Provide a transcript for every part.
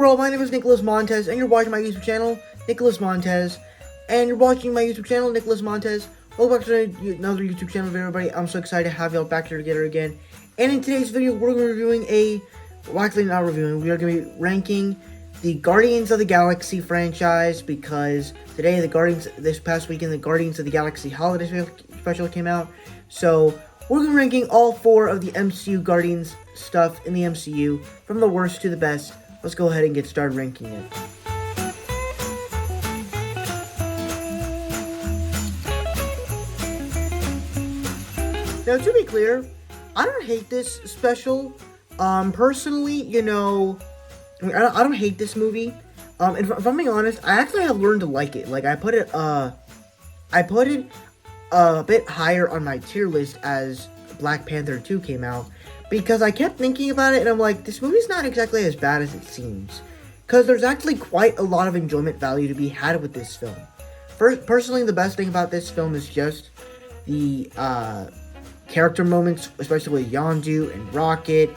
overall, my name is Nicholas Montez, and you're watching my YouTube channel, Nicholas Montez. And you're watching my YouTube channel, Nicholas Montez. Welcome back to another YouTube channel, everybody. I'm so excited to have y'all back here together again. And in today's video, we're going to be reviewing well, actually not reviewing, we are going to be ranking the Guardians of the Galaxy franchise, because today, this past weekend, the Guardians of the Galaxy holiday special came out. So, we're going to be ranking all 4 of the MCU Guardians stuff in the MCU, from the worst to the best. Let's go ahead and get started ranking it. Now, to be clear, I don't hate this special. Personally, you know, I don't hate this movie. And if I'm being honest, I actually have learned to like it. Like, I put it a bit higher on my tier list as Black Panther 2 came out, because I kept thinking about it, and I'm like, this movie's not exactly as bad as it seems. Because there's actually quite a lot of enjoyment value to be had with this film. Personally, the best thing about this film is just the, character moments, especially with Yondu and Rocket,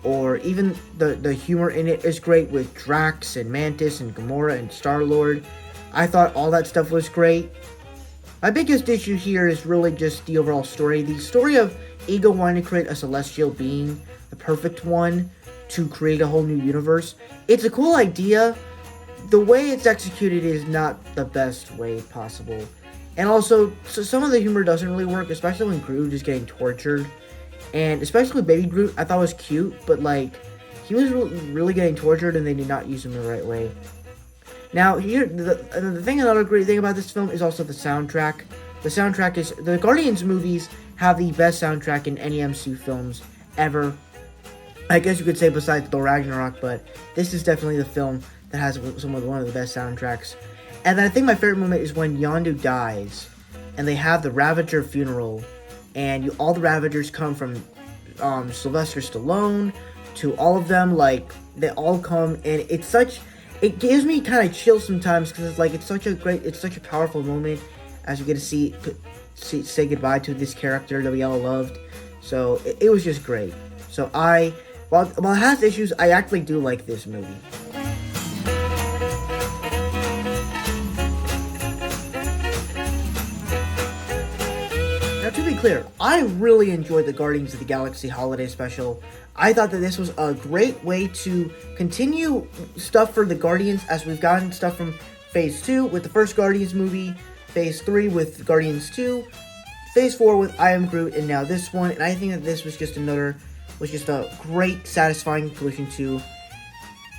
or even the humor in it is great with Drax and Mantis and Gamora and Star-Lord. I thought all that stuff was great. My biggest issue here is really just the overall story. The story of Ego wanting to create a celestial being, the perfect one, to create a whole new universe. It's a cool idea. The way it's executed is not the best way possible. And also, so some of the humor doesn't really work, especially when Groot is getting tortured. And especially with Baby Groot, I thought was cute, but like, he was really getting tortured and they did not use him the right way. Now, here, another great thing about this film is also the soundtrack. The soundtrack is, the Guardians movies have the best soundtrack in any MCU films ever. I guess you could say besides Thor Ragnarok, but this is definitely the film that has one of the best soundtracks. And then I think my favorite moment is when Yondu dies, and they have the Ravager funeral, and all the Ravagers come from Sylvester Stallone to all of them. Like, they all come, and it gives me kind of chills sometimes, because it's like, it's such a powerful moment as we get to say goodbye to this character that we all loved. So it was just great. So while it has issues, I actually do like this movie. Now, to be clear, I really enjoyed the Guardians of the Galaxy holiday special. I thought that this was a great way to continue stuff for the Guardians, as we've gotten stuff from Phase 2 with the first Guardians movie, Phase 3 with Guardians 2, Phase 4 with Am Groot, and now this one. And I think that this was just a great, satisfying conclusion to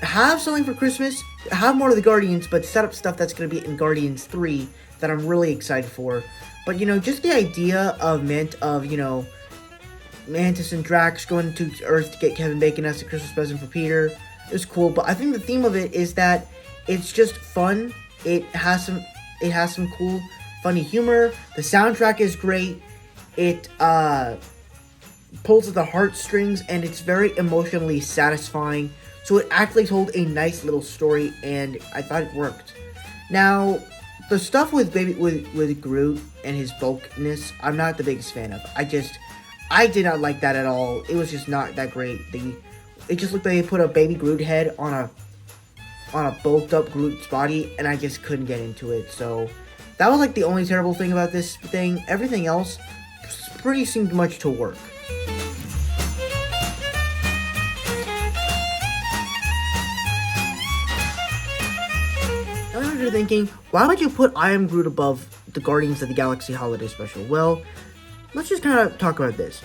have something for Christmas, have more of the Guardians, but set up stuff that's going to be in Guardians 3 that I'm really excited for. But, you know, just the idea of Mantis and Drax going to Earth to get Kevin Bacon as a Christmas present for Peter is cool. But I think the theme of it is that it's just fun. It has some cool, funny humor. The soundtrack is great. It pulls at the heartstrings, and it's very emotionally satisfying. So it actually told a nice little story, and I thought it worked. Now, the stuff with Groot and his bulkiness, I'm not the biggest fan of. I did not like that at all. It was just not that great. It just looked like they put a baby Groot head on a bulked up Groot's body, and I just couldn't get into it. So that was like the only terrible thing about this thing. Everything else pretty seemed much to work. You're thinking, why would you put I Am Groot above the Guardians of the Galaxy holiday special? Well, let's just kind of talk about this.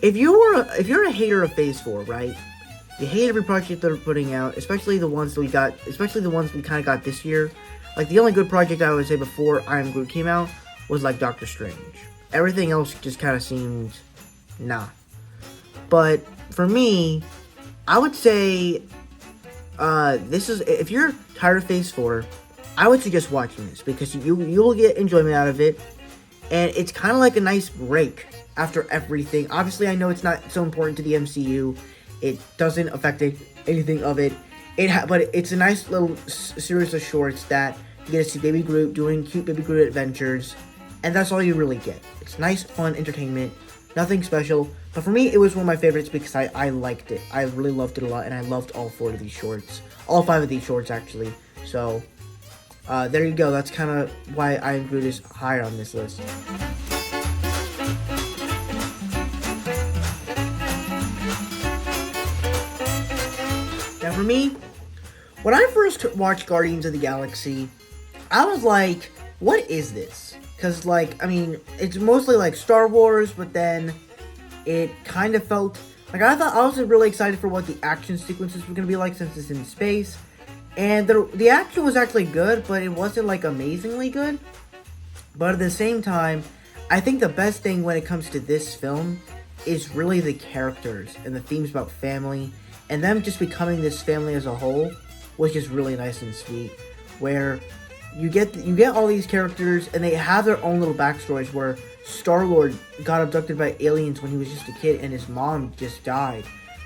If you're a hater of Phase 4, right? You hate every project they're putting out, especially the ones we kind of got this year. Like, the only good project I would say before I Am Groot came out was like Doctor Strange. Everything else just kind of seemed nah. But for me, I would say if you're tired of Phase 4, I would suggest watching this, because you will get enjoyment out of it, and it's kind of like a nice break after everything. Obviously, I know it's not so important to the MCU. It doesn't affect anything of it. But it's a nice little series of shorts that you get to see Baby Groot doing cute Baby Groot adventures, and that's all you really get. It's nice, fun entertainment, nothing special. But for me, it was one of my favorites because I liked it. I really loved it a lot, and I loved all 4 of these shorts. all 5 of these shorts actually. So there you go. That's kind of why I Am Groot is higher on this list. Now for me, when I first watched Guardians of the Galaxy, I was like, what is this? Because, like, I mean, it's mostly like Star Wars, but then it kind of felt like I was really excited for what the action sequences were going to be like since it's in space. And the action was actually good, but it wasn't like amazingly good. But at the same time, I think the best thing when it comes to this film is really the characters and the themes about family and them just becoming this family as a whole, which is really nice and sweet. Where you get all these characters and they have their own little backstories. Where Star-Lord got abducted by aliens when he was just a kid and his mom just died.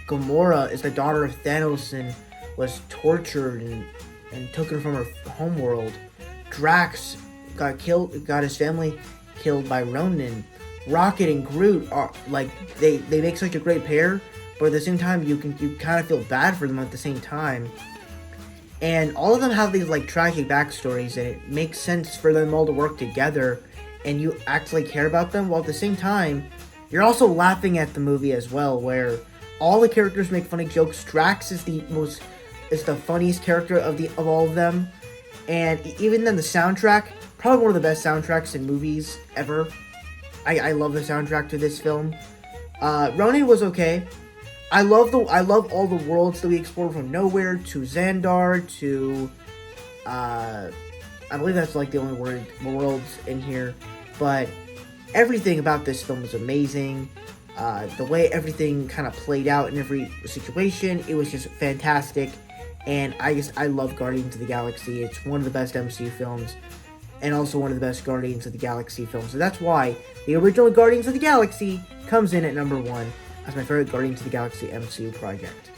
Gamora is the daughter of Thanos and was tortured and taken from her homeworld. Drax got his family killed by Ronan. Rocket and Groot are like they make such a great pair, but at the same time you kind of feel bad for them at the same time. And all of them have these like tragic backstories, and it makes sense for them all to work together, and you actually care about them. While at the same time, you're also laughing at the movie as well, where all the characters make funny jokes. Drax is the funniest character of all of them, and even then the soundtrack, probably one of the best soundtracks in movies ever. I love the soundtrack to this film. Ronan was okay. I love all the worlds that we explored, from Nowhere to Xandar to I believe that's like the only worlds in here, but everything about this film was amazing. The way everything kind of played out in every situation, it was just fantastic. And I love Guardians of the Galaxy. It's one of the best MCU films, and also one of the best Guardians of the Galaxy films. So that's why the original Guardians of the Galaxy comes in at number 1 as my favorite Guardians of the Galaxy MCU project.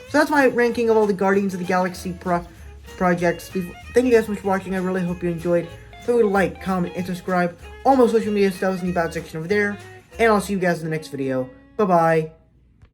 So that's my ranking of all the Guardians of the Galaxy projects. Thank you guys so much for watching. I really hope you enjoyed. Feel free to like, comment, and subscribe. All my social media stuff is in the about section over there. And I'll see you guys in the next video. Bye-bye.